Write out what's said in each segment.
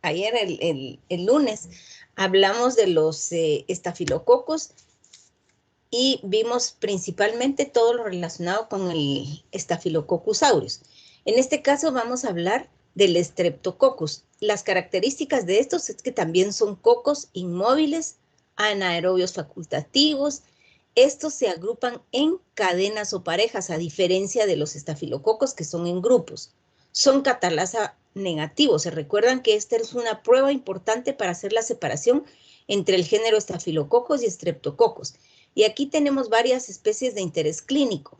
Ayer, el lunes, hablamos de los estafilococos y vimos principalmente todo lo relacionado con el Staphylococcus aureus. En este caso vamos a hablar del Streptococcus. Las características de estos es que también son cocos inmóviles, anaerobios facultativos. Estos se agrupan en cadenas o parejas, a diferencia de los estafilococos que son en grupos. Son catalasa negativos. Se recuerdan que esta es una prueba importante para hacer la separación entre el género Staphylococcus y Streptococcus. Y aquí tenemos varias especies de interés clínico.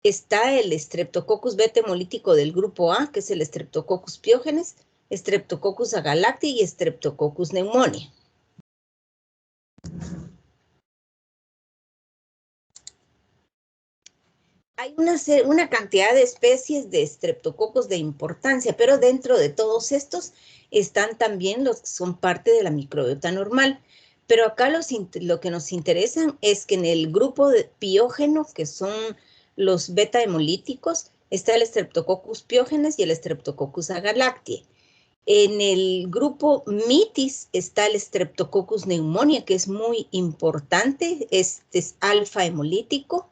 Está el Streptococcus beta hemolítico del grupo A, que es el Streptococcus pyogenes, Streptococcus agalactiae y Streptococcus pneumoniae. Hay una cantidad de especies de estreptococos de importancia, pero dentro de todos estos están también los que son parte de la microbiota normal. Pero acá lo que nos interesa es que en el grupo de piógeno, que son los beta hemolíticos, está el Streptococcus pyogenes y el Streptococcus agalactiae. En el grupo mitis está el Streptococcus pneumoniae, que es muy importante, este es alfa hemolítico.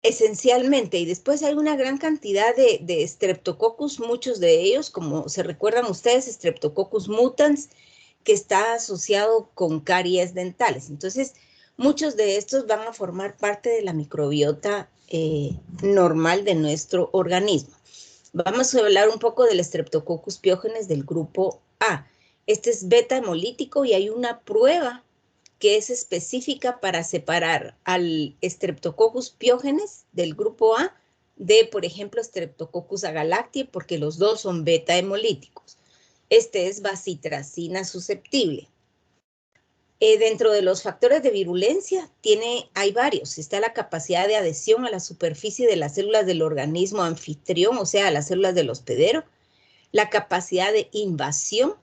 Esencialmente, y después hay una gran cantidad de Streptococcus, muchos de ellos, como se recuerdan ustedes, Streptococcus mutans, que está asociado con caries dentales. Entonces, muchos de estos van a formar parte de la microbiota normal de nuestro organismo. Vamos a hablar un poco del Streptococcus pyogenes del grupo A. Este es beta hemolítico y hay una prueba que es específica para separar al Streptococcus pyogenes del grupo A de, por ejemplo, Streptococcus agalactiae, porque los dos son beta hemolíticos. Este es bacitracina susceptible. Dentro de los factores de virulencia hay varios. Está la capacidad de adhesión a la superficie de las células del organismo anfitrión, o sea, a las células del hospedero, la capacidad de invasión,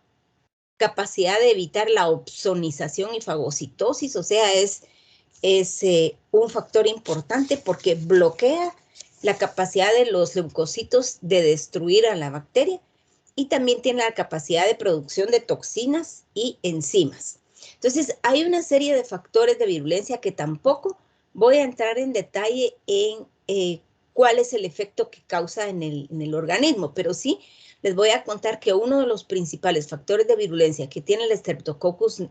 capacidad de evitar la opsonización y fagocitosis, o sea, es un factor importante porque bloquea la capacidad de los leucocitos de destruir a la bacteria y también tiene la capacidad de producción de toxinas y enzimas. Entonces, hay una serie de factores de virulencia que tampoco voy a entrar en detalle en cuál es el efecto que causa en el organismo, pero sí les voy a contar que uno de los principales factores de virulencia que tiene el Streptococcus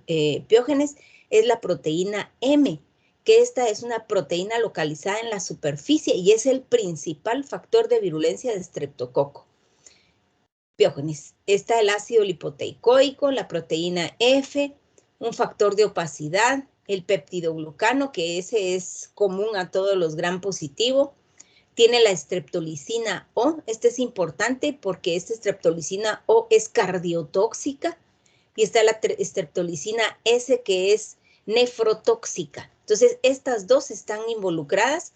pyogenes es la proteína M, que esta es una proteína localizada en la superficie y es el principal factor de virulencia de Streptococcus pyogenes. Está el ácido lipoteicoico, la proteína F, un factor de opacidad, el peptidoglucano, que ese es común a todos los gram positivo. Tiene la streptolicina O. Este es importante porque esta streptolicina O es cardiotóxica. Y está la streptolicina S, que es nefrotóxica. Entonces, estas dos están involucradas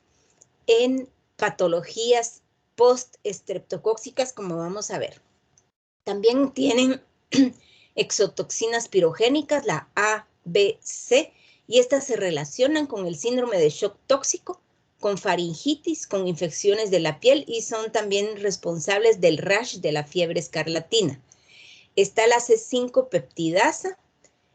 en patologías post-estreptocóxicas, como vamos a ver. También tienen exotoxinas pirogénicas, la A, B, C, y estas se relacionan con el síndrome de shock tóxico, con faringitis, con infecciones de la piel y son también responsables del rash de la fiebre escarlatina. Está la C5 peptidasa,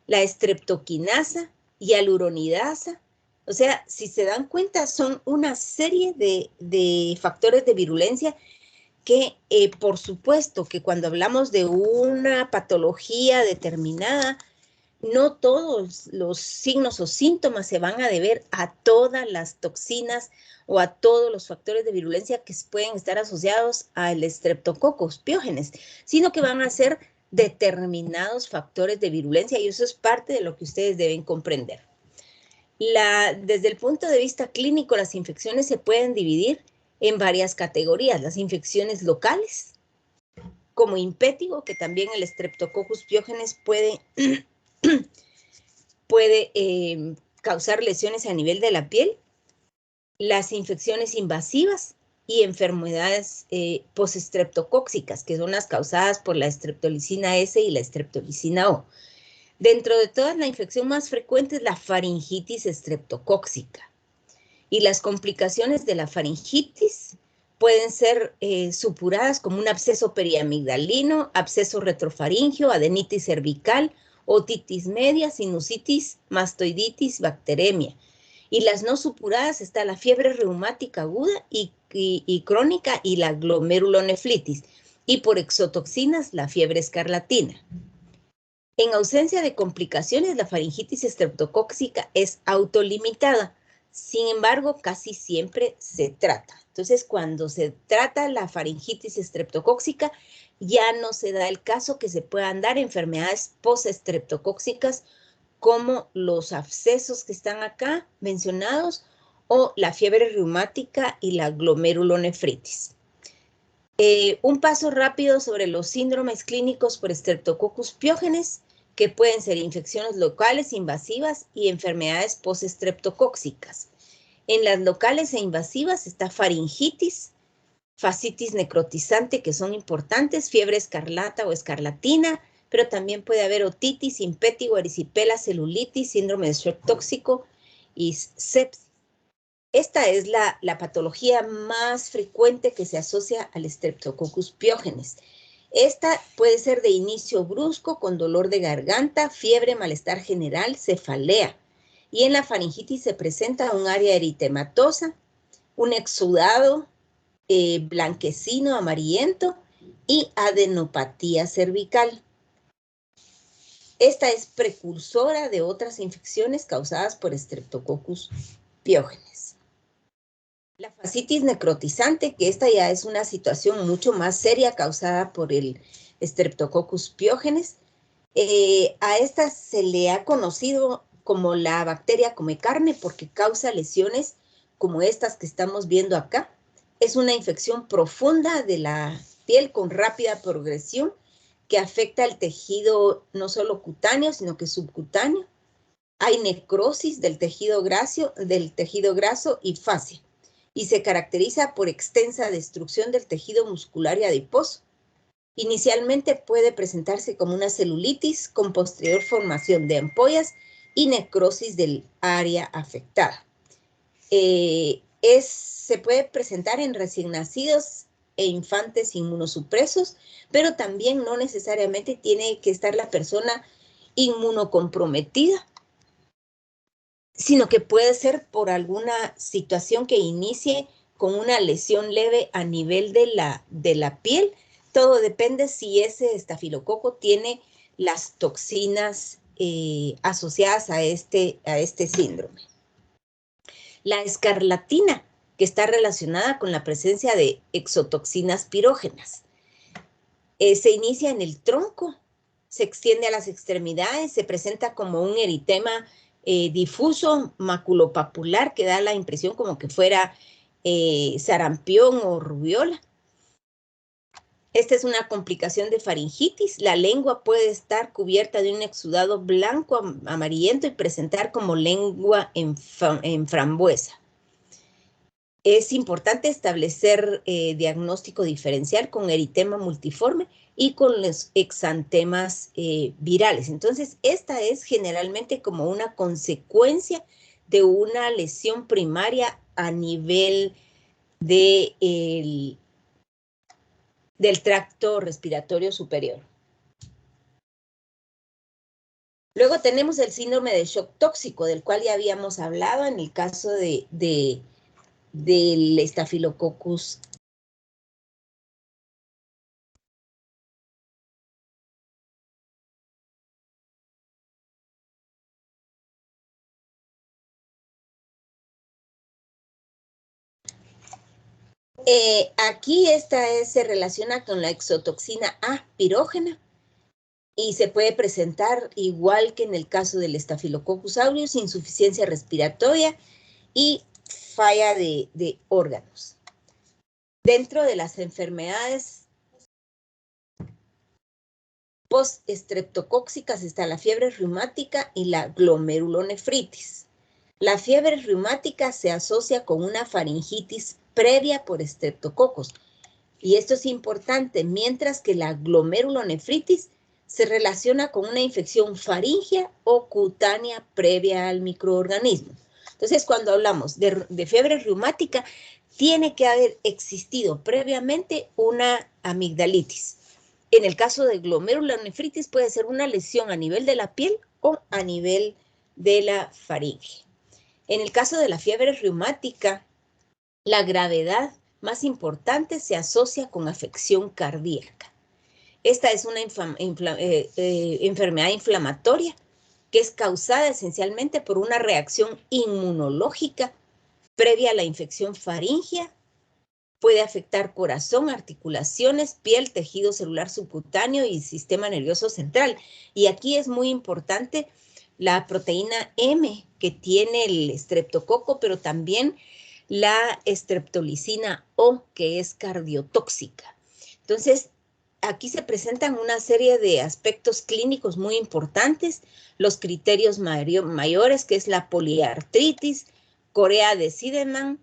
la streptokinasa y aluronidasa. O sea, si se dan cuenta, son una serie de factores de virulencia que, por supuesto, que cuando hablamos de una patología determinada, no todos los signos o síntomas se van a deber a todas las toxinas o a todos los factores de virulencia que pueden estar asociados al Streptococcus pyogenes, sino que van a ser determinados factores de virulencia y eso es parte de lo que ustedes deben comprender. Desde el punto de vista clínico, las infecciones se pueden dividir en varias categorías. Las infecciones locales, como impétigo, que también el Streptococcus pyogenes puede causar lesiones a nivel de la piel, las infecciones invasivas y enfermedades postestreptocóxicas, que son las causadas por la streptolicina S y la streptolicina O. Dentro de todas, la infección más frecuente es la faringitis estreptocóxica. Y las complicaciones de la faringitis pueden ser supuradas como un absceso periamigdalino, absceso retrofaringio, adenitis cervical, otitis media, sinusitis, mastoiditis, bacteremia. Y las no supuradas está la fiebre reumática aguda y crónica y la glomerulonefritis. Y por exotoxinas, la fiebre escarlatina. En ausencia de complicaciones, la faringitis estreptocóxica es autolimitada. Sin embargo, casi siempre se trata. Entonces, cuando se trata la faringitis estreptocóxica, ya no se da el caso que se puedan dar enfermedades postestreptocóxicas como los abscesos que están acá mencionados o la fiebre reumática y la glomerulonefritis. Un paso rápido sobre los síndromes clínicos por Streptococcus pyogenes, que pueden ser infecciones locales invasivas y enfermedades postestreptocóxicas. En las locales e invasivas está faringitis, fascitis necrotizante, que son importantes, fiebre escarlata o escarlatina, pero también puede haber otitis, impétigo, erisipela, celulitis, síndrome de shock tóxico y sepsis. Esta es la patología más frecuente que se asocia al Streptococcus pyogenes. Esta puede ser de inicio brusco, con dolor de garganta, fiebre, malestar general, cefalea. Y en la faringitis se presenta un área eritematosa, un exudado blanquecino, amarillento y adenopatía cervical. Esta es precursora de otras infecciones causadas por Streptococcus pyogenes. La fascitis necrotizante, que esta ya es una situación mucho más seria causada por el Streptococcus pyogenes. A esta se le ha conocido como la bacteria come carne porque causa lesiones como estas que estamos viendo acá. Es una infección profunda de la piel con rápida progresión que afecta el tejido no solo cutáneo, sino que subcutáneo. Hay necrosis del tejido graso y fascia, y se caracteriza por extensa destrucción del tejido muscular y adiposo. Inicialmente puede presentarse como una celulitis con posterior formación de ampollas y necrosis del área afectada. Se puede presentar en recién nacidos e infantes inmunosupresos, pero también no necesariamente tiene que estar la persona inmunocomprometida, sino que puede ser por alguna situación que inicie con una lesión leve a nivel de la piel. Todo depende si ese estafilococo tiene las toxinas asociadas a este síndrome. La escarlatina, que está relacionada con la presencia de exotoxinas pirógenas. Se inicia en el tronco, se extiende a las extremidades, se presenta como un eritema difuso maculopapular que da la impresión como que fuera sarampión o rubiola. Esta es una complicación de faringitis. La lengua puede estar cubierta de un exudado blanco amarillento y presentar como lengua en frambuesa. Es importante establecer diagnóstico diferencial con eritema multiforme y con los exantemas virales. Entonces, esta es generalmente como una consecuencia de una lesión primaria a nivel del tracto respiratorio superior. Luego tenemos el síndrome de shock tóxico, del cual ya habíamos hablado en el caso del Staphylococcus. Aquí se relaciona con la exotoxina A pirógena y se puede presentar igual que en el caso del Staphylococcus aureus, insuficiencia respiratoria y falla de órganos. Dentro de las enfermedades postestreptocóxicas está la fiebre reumática y la glomerulonefritis. La fiebre reumática se asocia con una faringitis previa por estreptococos, y esto es importante, mientras que la glomerulonefritis se relaciona con una infección faríngea o cutánea previa al microorganismo. Entonces, cuando hablamos de fiebre reumática, tiene que haber existido previamente una amigdalitis. En el caso de glomerulonefritis puede ser una lesión a nivel de la piel o a nivel de la faringe. En el caso de la fiebre reumática, la gravedad más importante se asocia con afección cardíaca. Esta es una enfermedad inflamatoria que es causada esencialmente por una reacción inmunológica previa a la infección faríngea. Puede afectar corazón, articulaciones, piel, tejido celular subcutáneo y sistema nervioso central. Y aquí es muy importante la proteína M que tiene el estreptococo, pero también la streptolicina O, que es cardiotóxica. Entonces, aquí se presentan una serie de aspectos clínicos muy importantes, los criterios mayores, que es la poliartritis, corea de Sidemann,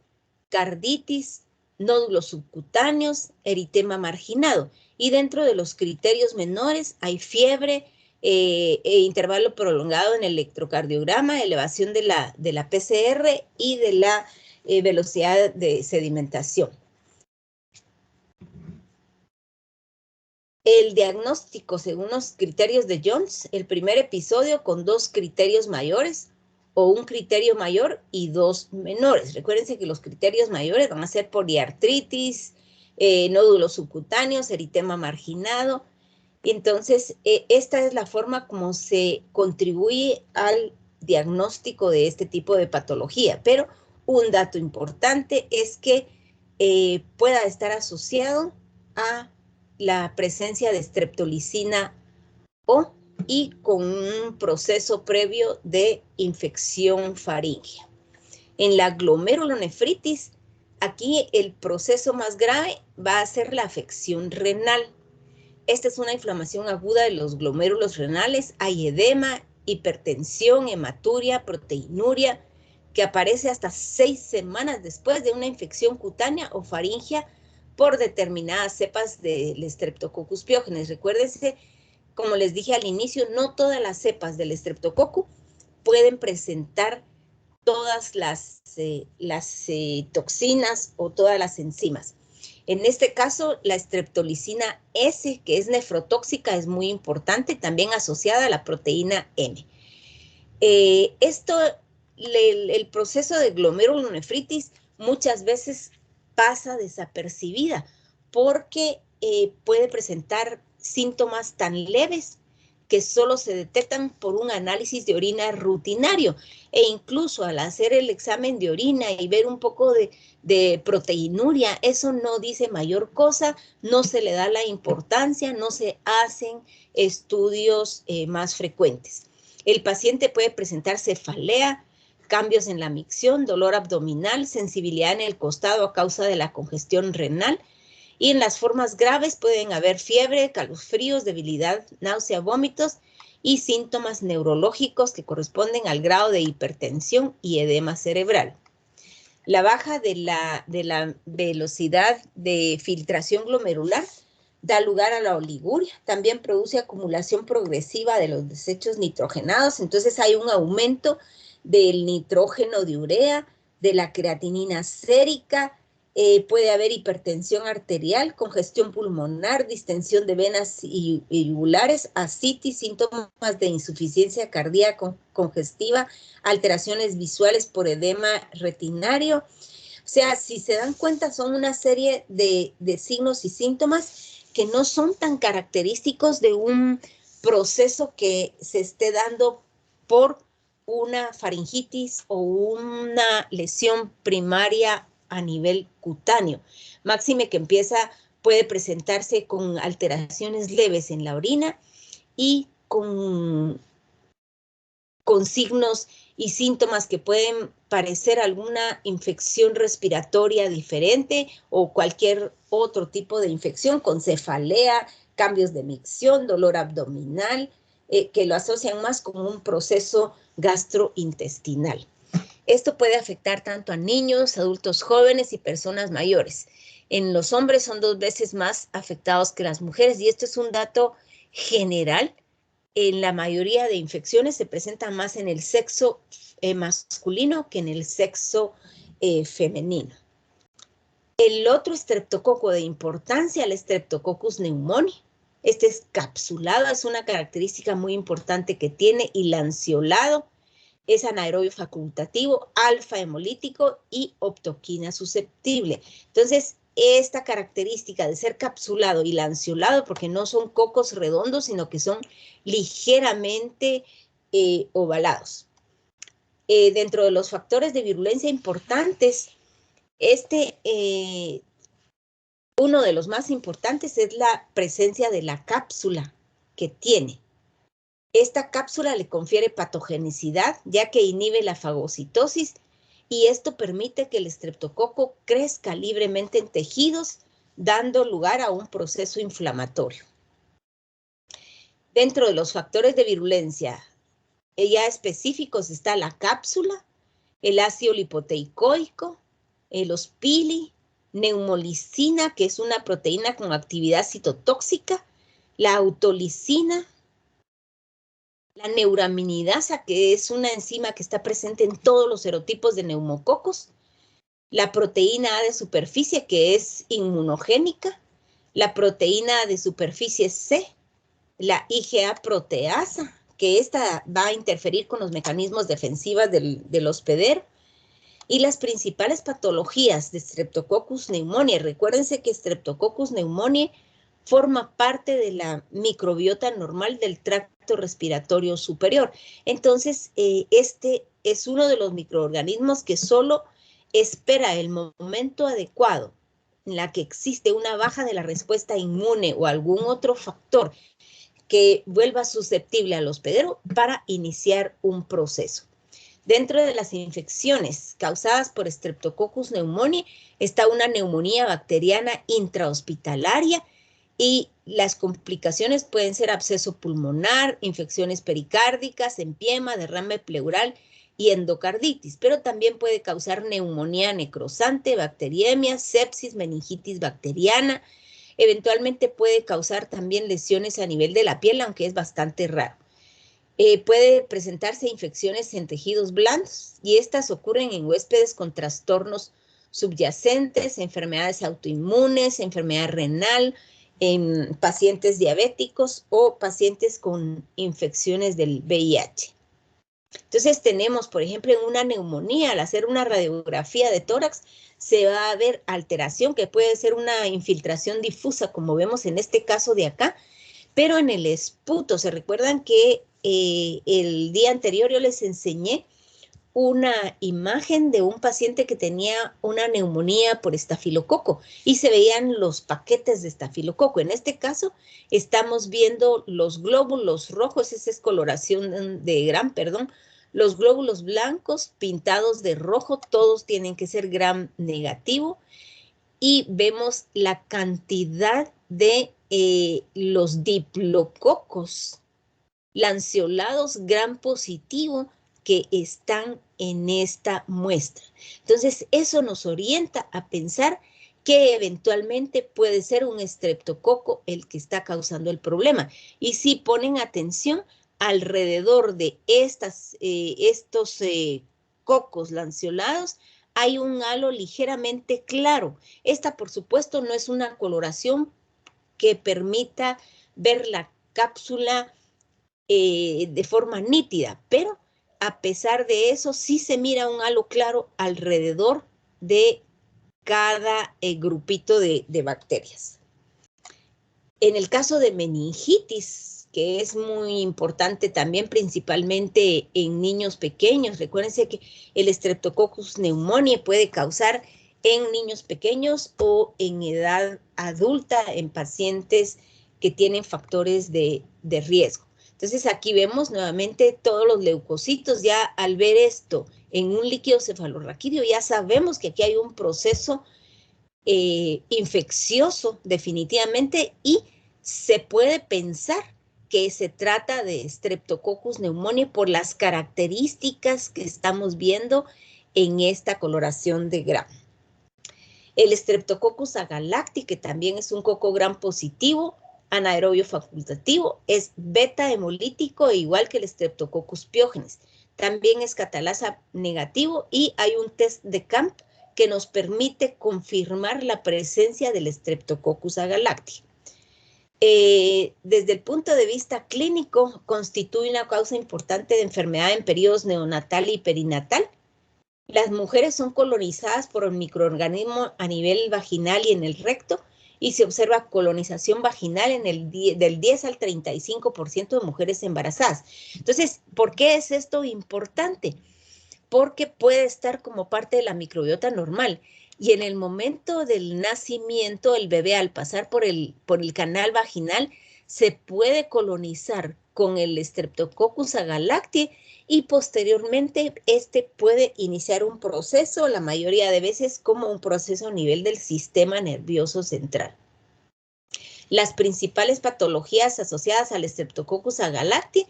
carditis, nódulos subcutáneos, eritema marginado. Y dentro de los criterios menores hay fiebre, intervalo prolongado en el electrocardiograma, elevación de la PCR y de la velocidad de sedimentación. El diagnóstico según los criterios de Jones, el primer episodio con 2 criterios mayores o un criterio mayor y 2 menores. Recuérdense que los criterios mayores van a ser poliartritis, nódulos subcutáneos, eritema marginado. Entonces, esta es la forma como se contribuye al diagnóstico de este tipo de patología. Pero un dato importante es que pueda estar asociado a la presencia de streptolicina O y con un proceso previo de infección faríngea. En la glomerulonefritis, aquí el proceso más grave va a ser la afección renal. Esta es una inflamación aguda de los glomérulos renales, hay edema, hipertensión, hematuria, proteinuria, que aparece hasta 6 semanas después de una infección cutánea o faríngea por determinadas cepas del Streptococcus pyogenes. Recuérdense, como les dije al inicio, no todas las cepas del Streptococcus pueden presentar todas las toxinas o todas las enzimas. En este caso, la streptolicina S, que es nefrotóxica, es muy importante, también asociada a la proteína M. El proceso de glomerulonefritis muchas veces pasa desapercibida porque puede presentar síntomas tan leves que solo se detectan por un análisis de orina rutinario e incluso al hacer el examen de orina y ver un poco de proteinuria, eso no dice mayor cosa, no se le da la importancia, no se hacen estudios más frecuentes. El paciente puede presentar cefalea, cambios en la micción, dolor abdominal, sensibilidad en el costado a causa de la congestión renal. Y en las formas graves pueden haber fiebre, calofríos, debilidad, náusea, vómitos y síntomas neurológicos que corresponden al grado de hipertensión y edema cerebral. La baja de la velocidad de filtración glomerular da lugar a la oliguria, también produce acumulación progresiva de los desechos nitrogenados, entonces hay un aumento del nitrógeno de urea, de la creatinina sérica, puede haber hipertensión arterial, congestión pulmonar, distensión de venas yugulares, ascitis, síntomas de insuficiencia cardíaca congestiva, alteraciones visuales por edema retinario. O sea, si se dan cuenta, son una serie de signos y síntomas que no son tan característicos de un proceso que se esté dando por una faringitis o una lesión primaria a nivel cutáneo. Máxime que puede presentarse con alteraciones leves en la orina y con signos y síntomas que pueden parecer alguna infección respiratoria diferente o cualquier otro tipo de infección con cefalea, cambios de micción, dolor abdominal, que lo asocian más con un proceso gastrointestinal. Esto puede afectar tanto a niños, adultos jóvenes y personas mayores. En los hombres son 2 veces más afectados que las mujeres y esto es un dato general. En la mayoría de infecciones se presentan más en el sexo masculino que en el sexo femenino. El otro estreptococo de importancia, el Streptococcus pneumoniae. Este es capsulado, es una característica muy importante que tiene, y lanceolado. Es anaerobio facultativo, alfa hemolítico y optoquina susceptible. Entonces, esta característica de ser capsulado y lanceolado, porque no son cocos redondos, sino que son ligeramente ovalados. Dentro de los factores de virulencia importantes, uno de los más importantes es la presencia de la cápsula que tiene. Esta cápsula le confiere patogenicidad, ya que inhibe la fagocitosis, y esto permite que el estreptococo crezca libremente en tejidos, dando lugar a un proceso inflamatorio. Dentro de los factores de virulencia ya específicos está la cápsula, el ácido lipoteicoico, los pili, neumolicina, que es una proteína con actividad citotóxica, la autolicina, la neuraminidasa, que es una enzima que está presente en todos los serotipos de neumococos, la proteína A de superficie, que es inmunogénica, la proteína de superficie C, la IgA proteasa, que esta va a interferir con los mecanismos defensivos del hospedero, y las principales patologías de Streptococcus pneumoniae. Recuérdense que Streptococcus pneumoniae forma parte de la microbiota normal del tracto respiratorio superior. Entonces, este es uno de los microorganismos que solo espera el momento adecuado en la que existe una baja de la respuesta inmune o algún otro factor que vuelva susceptible al hospedero para iniciar un proceso. Dentro de las infecciones causadas por Streptococcus pneumoniae está una neumonía bacteriana intrahospitalaria, y las complicaciones pueden ser absceso pulmonar, infecciones pericárdicas, empiema, derrame pleural y endocarditis, pero también puede causar neumonía necrosante, bacteriemia, sepsis, meningitis bacteriana. Eventualmente puede causar también lesiones a nivel de la piel, aunque es bastante raro. Puede presentarse infecciones en tejidos blandos, y estas ocurren en huéspedes con trastornos subyacentes, enfermedades autoinmunes, enfermedad renal, en pacientes diabéticos o pacientes con infecciones del VIH. Entonces tenemos, por ejemplo, en una neumonía, al hacer una radiografía de tórax, se va a ver alteración que puede ser una infiltración difusa, como vemos en este caso de acá, pero en el esputo. ¿Se recuerdan que el día anterior yo les enseñé una imagen de un paciente que tenía una neumonía por estafilococo y se veían los paquetes de estafilococo? En este caso estamos viendo los glóbulos rojos, esa es coloración de Gram, perdón, los glóbulos blancos pintados de rojo, todos tienen que ser Gram negativo, y vemos la cantidad de los diplococos lanceolados Gram positivo que están en esta muestra. Entonces, eso nos orienta a pensar que eventualmente puede ser un estreptococo el que está causando el problema. Y si ponen atención, alrededor de estos cocos lanceolados hay un halo ligeramente claro. Esta, por supuesto, no es una coloración que permita ver la cápsula de forma nítida, pero a pesar de eso sí se mira un halo claro alrededor de cada grupito de bacterias. En el caso de meningitis, que es muy importante también, principalmente en niños pequeños, recuérdense que el Streptococcus pneumoniae puede causar en niños pequeños o en edad adulta, en pacientes que tienen factores de riesgo. Entonces aquí vemos nuevamente todos los leucocitos. Ya al ver esto en un líquido cefalorraquídeo, ya sabemos que aquí hay un proceso infeccioso definitivamente, y se puede pensar que se trata de Streptococcus pneumoniae por las características que estamos viendo en esta coloración de Gram. El Streptococcus agalacti, que también es un coco Gram positivo, anaerobio facultativo, es beta hemolítico, igual que el Streptococcus pyogenes. También es catalasa negativo, y hay un test de Camp que nos permite confirmar la presencia del Streptococcus agalactiae. Desde el punto de vista clínico, constituye una causa importante de enfermedad en periodos neonatal y perinatal. Las mujeres son colonizadas por el microorganismo a nivel vaginal y en el recto, y se observa colonización vaginal en del 10 al 35% de mujeres embarazadas. Entonces, ¿por qué es esto importante? Porque puede estar como parte de la microbiota normal. Y en el momento del nacimiento, el bebé al pasar por el canal vaginal se puede colonizar con el Streptococcus agalactiae y posteriormente este puede iniciar un proceso, la mayoría de veces como un proceso a nivel del sistema nervioso central. Las principales patologías asociadas al Streptococcus agalactiae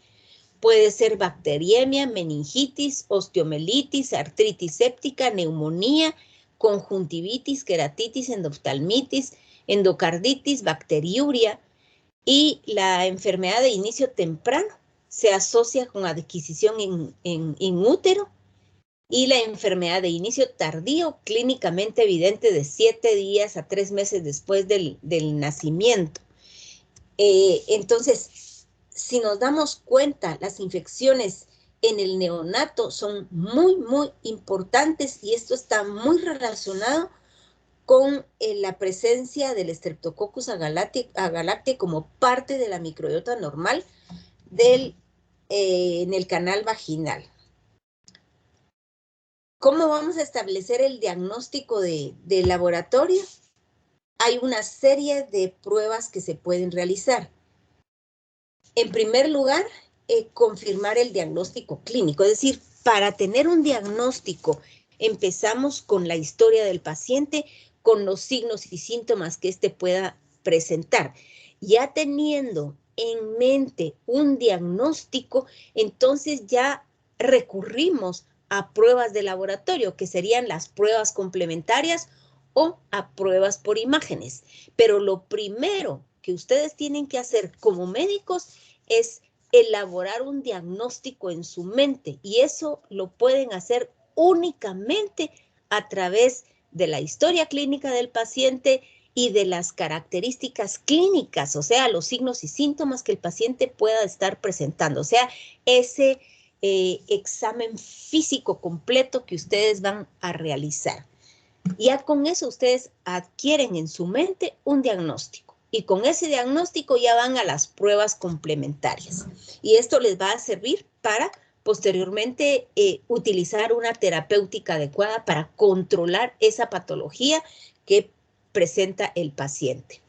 puede ser bacteriemia, meningitis, osteomelitis, artritis séptica, neumonía, conjuntivitis, queratitis, endoftalmitis, endocarditis, bacteriuria, y la enfermedad de inicio temprano se asocia con adquisición en útero, y la enfermedad de inicio tardío clínicamente evidente de 7 días a 3 meses después del nacimiento. Entonces, si nos damos cuenta, las infecciones en el neonato son muy, muy importantes y esto está muy relacionado con la presencia del Streptococcus agalactiae como parte de la microbiota normal en el canal vaginal. ¿Cómo vamos a establecer el diagnóstico de laboratorio? Hay una serie de pruebas que se pueden realizar. En primer lugar, confirmar el diagnóstico clínico, es decir, para tener un diagnóstico empezamos con la historia del paciente, con los signos y síntomas que éste pueda presentar. Ya teniendo en mente un diagnóstico, entonces ya recurrimos a pruebas de laboratorio, que serían las pruebas complementarias o a pruebas por imágenes. Pero lo primero que ustedes tienen que hacer como médicos es elaborar un diagnóstico en su mente, y eso lo pueden hacer únicamente a través de la historia clínica del paciente y de las características clínicas, o sea, los signos y síntomas que el paciente pueda estar presentando, o sea, ese examen físico completo que ustedes van a realizar. Ya con eso ustedes adquieren en su mente un diagnóstico, y con ese diagnóstico ya van a las pruebas complementarias, y esto les va a servir para posteriormente utilizar una terapéutica adecuada para controlar esa patología que presenta el paciente.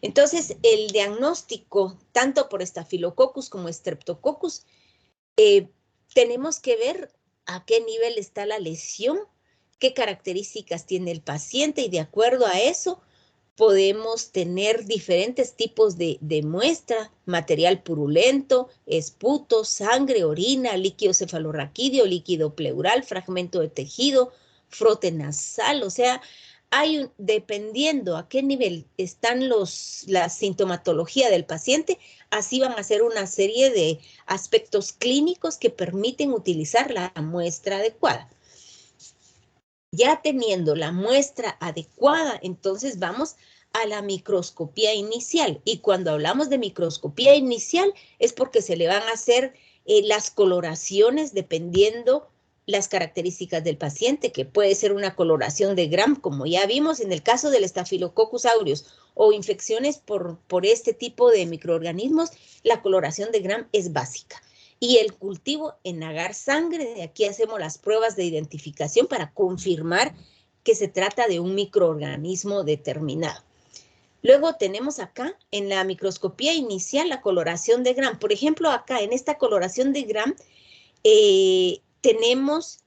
Entonces, el diagnóstico, tanto por Staphylococcus como Streptococcus, tenemos que ver a qué nivel está la lesión, qué características tiene el paciente, y de acuerdo a eso podemos tener diferentes tipos de muestra: material purulento, esputo, sangre, orina, líquido cefalorraquídeo, líquido pleural, fragmento de tejido, frote nasal. O sea, dependiendo a qué nivel están la sintomatología del paciente, así van a ser una serie de aspectos clínicos que permiten utilizar la muestra adecuada. Ya teniendo la muestra adecuada, entonces vamos a la microscopía inicial. Y cuando hablamos de microscopía inicial es porque se le van a hacer las coloraciones dependiendo las características del paciente, que puede ser una coloración de Gram, como ya vimos en el caso del Staphylococcus aureus, o infecciones por este tipo de microorganismos, la coloración de Gram es básica. Y el cultivo en agar sangre, de aquí hacemos las pruebas de identificación para confirmar que se trata de un microorganismo determinado. Luego tenemos acá en la microscopía inicial la coloración de Gram. Por ejemplo, acá en esta coloración de Gram tenemos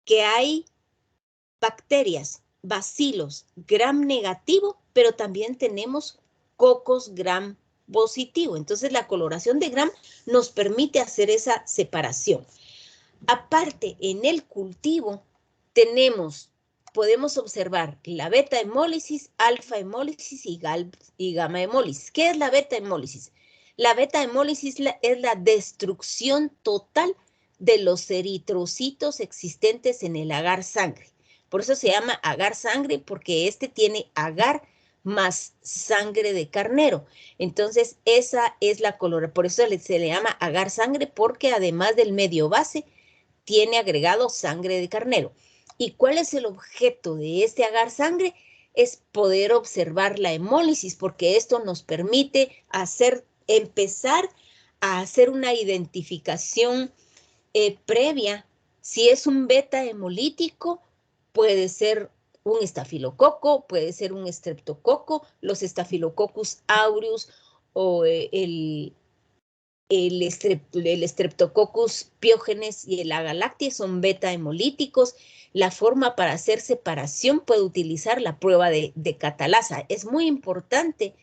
que hay bacterias, bacilos, Gram negativo, pero también tenemos cocos Gram positivo. Entonces la coloración de Gram nos permite hacer esa separación. Aparte, en el cultivo podemos observar la beta hemólisis, alfa hemólisis y gamma hemólisis. ¿Qué es la beta hemólisis? La beta hemólisis es la destrucción total de los eritrocitos existentes en el agar sangre. Por eso se llama agar sangre, porque este tiene agar más sangre de carnero. Entonces, esa es la coloración. Por eso se le llama agar sangre, porque además del medio base, tiene agregado sangre de carnero. ¿Y cuál es el objeto de este agar sangre? Es poder observar la hemólisis, porque esto nos permite empezar a hacer una identificación previa. Si es un beta hemolítico, puede ser un estafilococo, puede ser un estreptococo, los Staphylococcus aureus o el Streptococcus pyogenes y el agalactiae son beta hemolíticos. La forma para hacer separación puede utilizar la prueba de catalasa. Es muy importante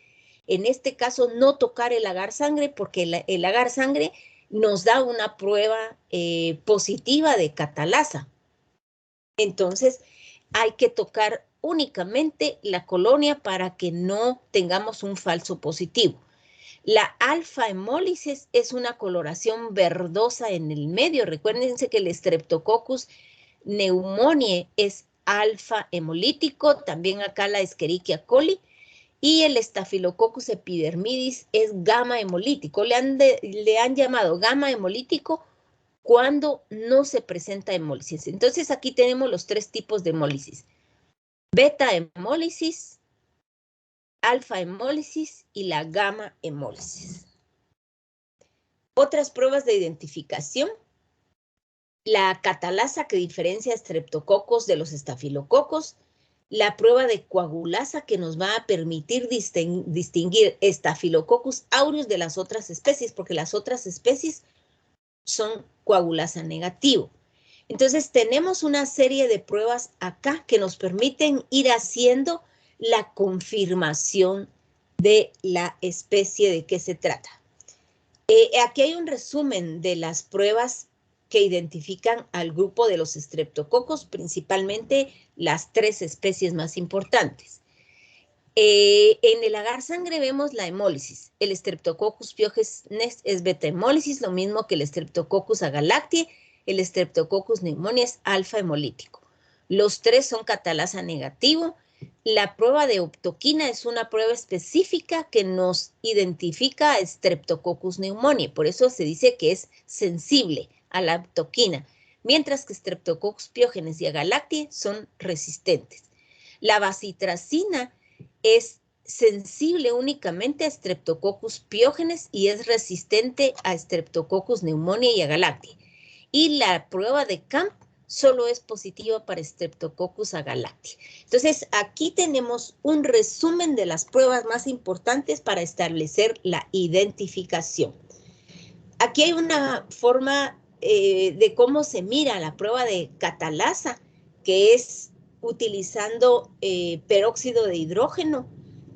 en este caso no tocar el agar sangre, porque el agar sangre nos da una prueba positiva de catalasa. Entonces hay que tocar únicamente la colonia para que no tengamos un falso positivo. La alfa hemólisis es una coloración verdosa en el medio. Recuérdense que el Streptococcus pneumoniae es alfa hemolítico, también acá la Escherichia coli, y el Staphylococcus epidermidis es gamma hemolítico. Le han llamado gamma hemolítico cuando no se presenta hemólisis. Entonces aquí tenemos los tres tipos de hemólisis: beta hemólisis, alfa hemólisis y la gamma hemólisis. Otras pruebas de identificación: la catalasa, que diferencia estreptococos de los estafilococos; la prueba de coagulasa, que nos va a permitir distinguir Staphylococcus aureus de las otras especies, porque las otras especies son coagulasa negativo. Entonces tenemos una serie de pruebas acá que nos permiten ir haciendo la confirmación de la especie de qué se trata. Aquí hay un resumen de las pruebas que identifican al grupo de los estreptococos, principalmente las tres especies más importantes. En el agar sangre vemos la hemólisis. El Streptococcus pyogenes es beta hemólisis, lo mismo que el Streptococcus agalactiae. El Streptococcus pneumoniae es alfa hemolítico. Los tres son catalasa negativo. La prueba de optoquina es una prueba específica que nos identifica a Streptococcus pneumoniae. Por eso se dice que es sensible a la optoquina, mientras que Streptococcus pyogenes y agalactiae son resistentes. La bacitracina es sensible únicamente a Streptococcus pyogenes y es resistente a Streptococcus pneumoniae y agalactiae. Y la prueba de CAMP solo es positiva para Streptococcus agalactiae. Entonces, aquí tenemos un resumen de las pruebas más importantes para establecer la identificación. Aquí hay una forma de cómo se mira la prueba de catalasa, que es utilizando peróxido de hidrógeno.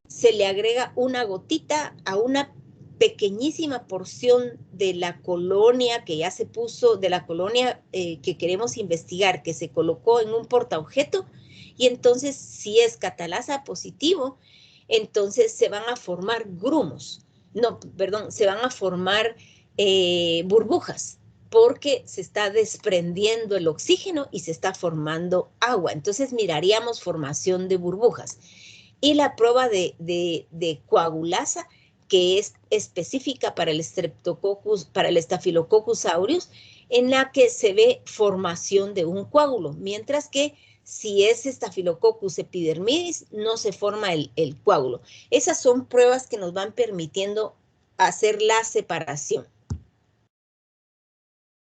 Se le agrega una gotita a una pequeñísima porción de la colonia que ya se puso, de la colonia que queremos investigar, que se colocó en un portaobjeto, y entonces si es catalasa positivo, entonces se van a formar grumos, no, perdón, se van a formar burbujas, porque se está desprendiendo el oxígeno y se está formando agua. Entonces miraríamos formación de burbujas. Y la prueba de coagulasa, que es específica para el Streptococcus, para el Staphylococcus aureus, en la que se ve formación de un coágulo, mientras que si es Staphylococcus epidermidis no se forma el coágulo. Esas son pruebas que nos van permitiendo hacer la separación.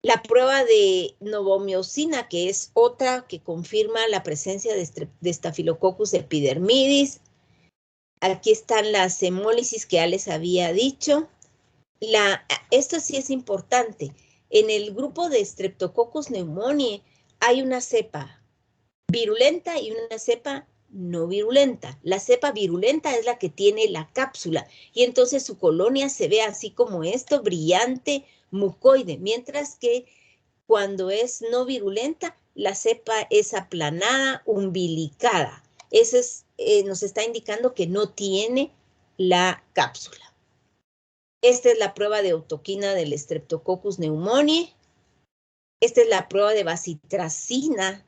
La prueba de novomiosina, que es otra que confirma la presencia de Staphylococcus epidermidis. Aquí están las hemólisis que ya les había dicho. Esto sí es importante. En el grupo de Streptococcus pneumoniae hay una cepa virulenta y una cepa no virulenta. La cepa virulenta es la que tiene la cápsula y entonces su colonia se ve así como esto, brillante, mucoide, mientras que cuando es no virulenta, la cepa es aplanada, umbilicada. Eso nos está indicando que no tiene la cápsula. Esta es la prueba de autoquina del Streptococcus pneumoniae. Esta es la prueba de bacitracina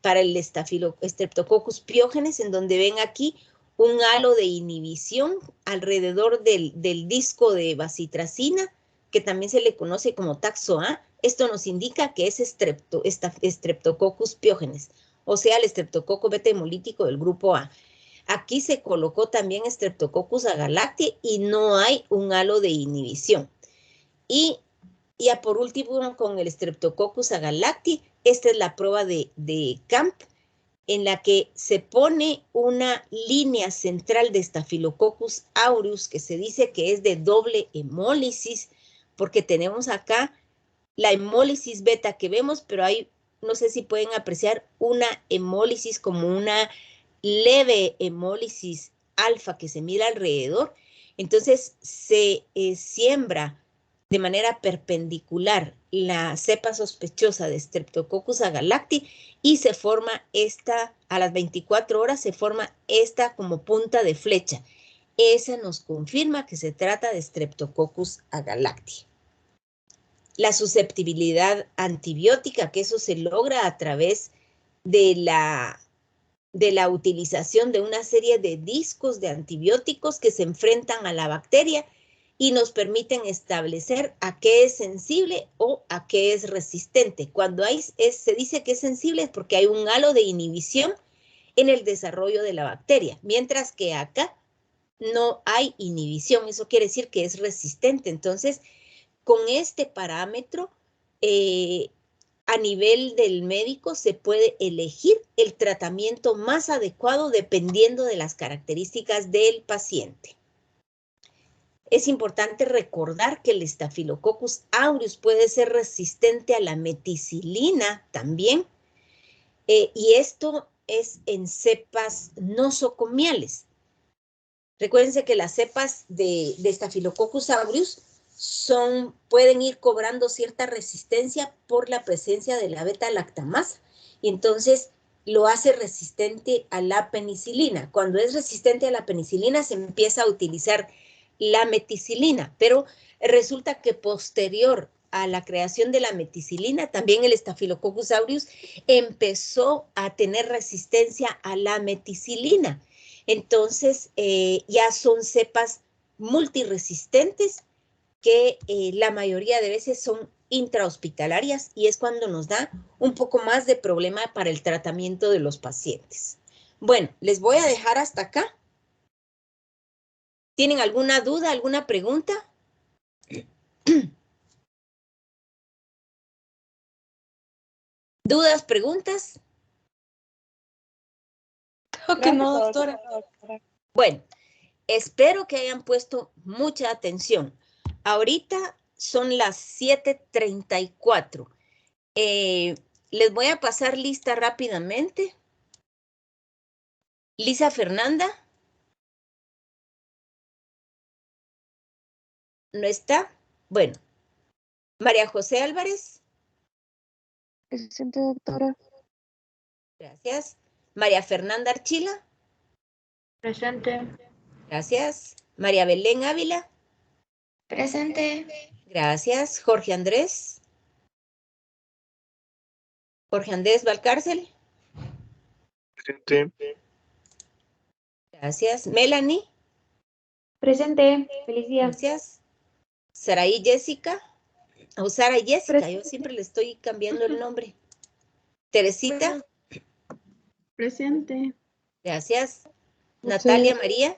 para el Streptococcus pyogenes, en donde ven aquí un halo de inhibición alrededor del disco de bacitracina, que también se le conoce como taxo A. Esto nos indica que es Streptococcus pyogenes, o sea, el estreptococo beta hemolítico del grupo A. Aquí se colocó también Streptococcus agalactiae y no hay un halo de inhibición. Y ya por último, con el Streptococcus agalactiae, esta es la prueba de Camp, en la que se pone una línea central de Staphylococcus aureus, que se dice que es de doble hemólisis, porque tenemos acá la hemólisis beta que vemos, pero hay, no sé si pueden apreciar, una hemólisis como una leve hemólisis alfa que se mira alrededor. Entonces se siembra de manera perpendicular la cepa sospechosa de Streptococcus agalactiae y se forma esta, a las 24 horas se forma esta como punta de flecha. Esa nos confirma que se trata de Streptococcus agalactiae. La susceptibilidad antibiótica, que eso se logra a través de la utilización de una serie de discos de antibióticos que se enfrentan a la bacteria y nos permiten establecer a qué es sensible o a qué es resistente. Cuando se dice que es sensible es porque hay un halo de inhibición en el desarrollo de la bacteria, mientras que acá no hay inhibición. Eso quiere decir que es resistente. Entonces, con este parámetro, a nivel del médico se puede elegir el tratamiento más adecuado dependiendo de las características del paciente. Es importante recordar que el Staphylococcus aureus puede ser resistente a la meticilina también, y esto es en cepas nosocomiales. Recuérdense que las cepas de Staphylococcus aureus pueden ir cobrando cierta resistencia por la presencia de la beta-lactamasa, y entonces lo hace resistente a la penicilina. Cuando es resistente a la penicilina se empieza a utilizar la meticilina, pero resulta que posterior a la creación de la meticilina, también el Staphylococcus aureus empezó a tener resistencia a la meticilina. Entonces, ya son cepas multiresistentes que la mayoría de veces son intrahospitalarias y es cuando nos da un poco más de problema para el tratamiento de los pacientes. Bueno, les voy a dejar hasta acá. ¿Tienen alguna duda, alguna pregunta? ¿Dudas, preguntas? Creo que no, doctora. Bueno, espero que hayan puesto mucha atención. Ahorita son las 7:34. Les voy a pasar lista rápidamente. Lisa Fernanda. ¿No está? Bueno. María José Álvarez. Presente, doctora. Gracias. María Fernanda Archila. Presente. Gracias. María Belén Ávila. Presente. Gracias. Jorge Andrés. Jorge Andrés Valcárcel. Presente. Gracias. Melanie. Presente. Feliz día. Gracias. Saraí Jessica. O Sara y Jessica, yo siempre le estoy cambiando el nombre. Teresita. Presente. Gracias. Natalia María.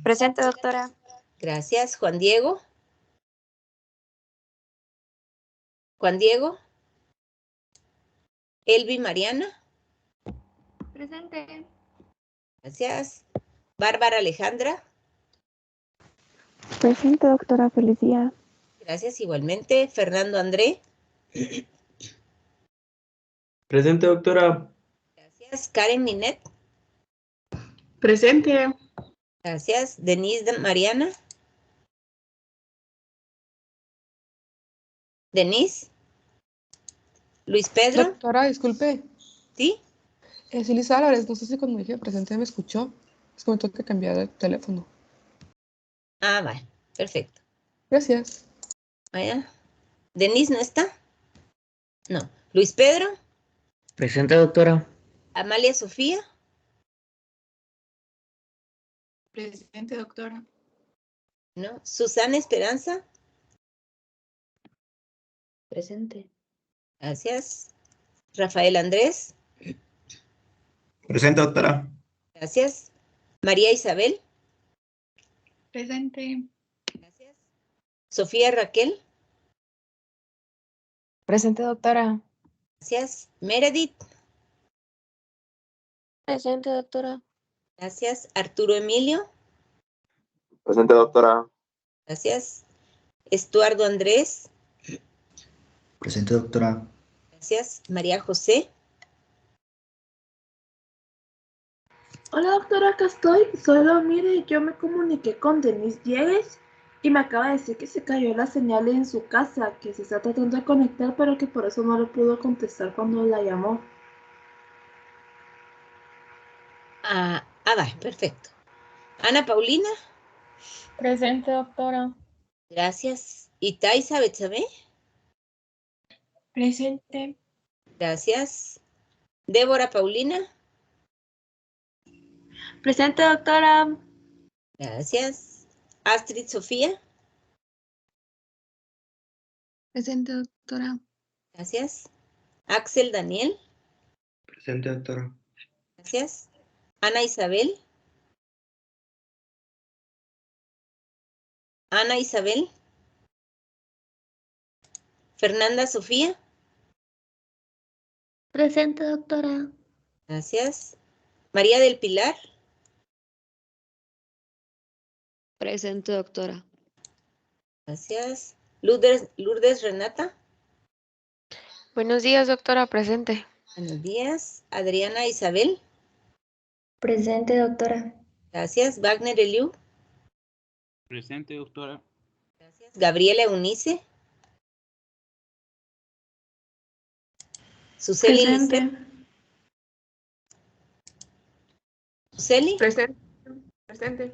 Presente, doctora. Gracias. Juan Diego. Juan Diego. Elvi Mariana. Presente. Gracias. Bárbara Alejandra. Presente, doctora. Feliz día. Gracias igualmente. Fernando André. Presente, doctora. Gracias. Karen Minet. Presente. Gracias. Denise Mariana. Denise. Luis Pedro. Doctora, disculpe. ¿Sí? Es Liz Álvarez, no sé si cuando dije presente me escuchó. Es que me tengo que cambiar de teléfono. Ah, vale. Perfecto. Gracias. Vaya. ¿Denise no está? No. ¿Luis Pedro? Presente, doctora. Amalia Sofía. Presente, doctora. ¿No? Susana Esperanza. Presente. Gracias. Rafael Andrés. Presente, doctora. Gracias. María Isabel. Presente. Gracias. Sofía Raquel. Presente, doctora. Gracias. Meredith. Presente, doctora. Gracias. Arturo Emilio. Presente, doctora. Gracias. Estuardo Andrés. Presente, doctora. Gracias. María José. Hola doctora, acá estoy. Solo mire, yo me comuniqué con Denise Diegues y me acaba de decir que se cayó la señal en su casa, que se está tratando de conectar, pero que por eso no le pudo contestar cuando la llamó. Va, perfecto. Ana Paulina. Presente, doctora. Gracias. Itaisa Betsabe. Presente. Gracias. Débora Paulina. Presente, doctora. Gracias. Astrid Sofía. Presente, doctora. Gracias. Axel Daniel. Presente, doctora. Gracias. Ana Isabel. Ana Isabel. Fernanda Sofía. Presente, doctora. Gracias. María del Pilar. Presente, doctora. Gracias. Lourdes Renata. Buenos días, doctora. Presente. Buenos días. Adriana Isabel. Presente, doctora. Gracias. Wagner Eliu. Presente, doctora. Gracias. Gabriela Eunice. Suseli Lisset. Suseli. Presente.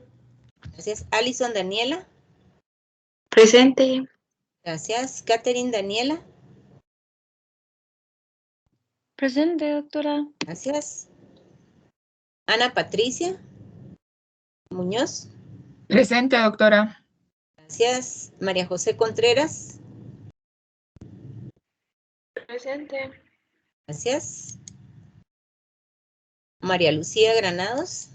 Gracias. Alison Daniela. Presente. Gracias. Catherine Daniela. Presente, doctora. Gracias. Ana Patricia Muñoz. Presente, doctora. Gracias. María José Contreras. Presente. Gracias. María Lucía Granados.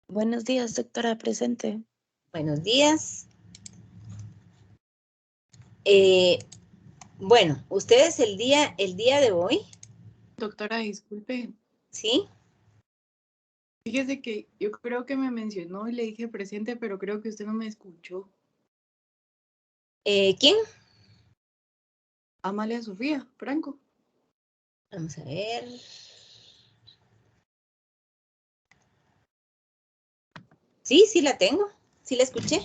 Buenos días, doctora. Presente. Buenos días. Bueno, ustedes el día de hoy, Doctora, disculpe. ¿sí? Fíjese que yo creo que me mencionó y le dije presente, pero creo que usted no me escuchó. ¿Quién? Amalia Sofía, Franco. Vamos a ver. Sí, sí la tengo. Sí la escuché.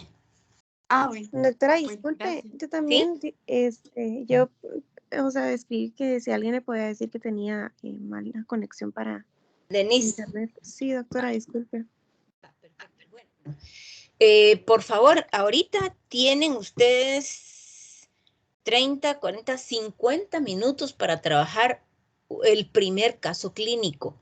Ah, bueno. Doctora, Bueno, disculpe, gracias. yo también, yo, o sea, escribí que si alguien le podía decir que tenía mala conexión para Denise. internet. Sí, doctora, disculpe. Perfecto. Bueno. Por favor, ahorita tienen ustedes 30, 40, 50 minutos para trabajar el primer caso clínico.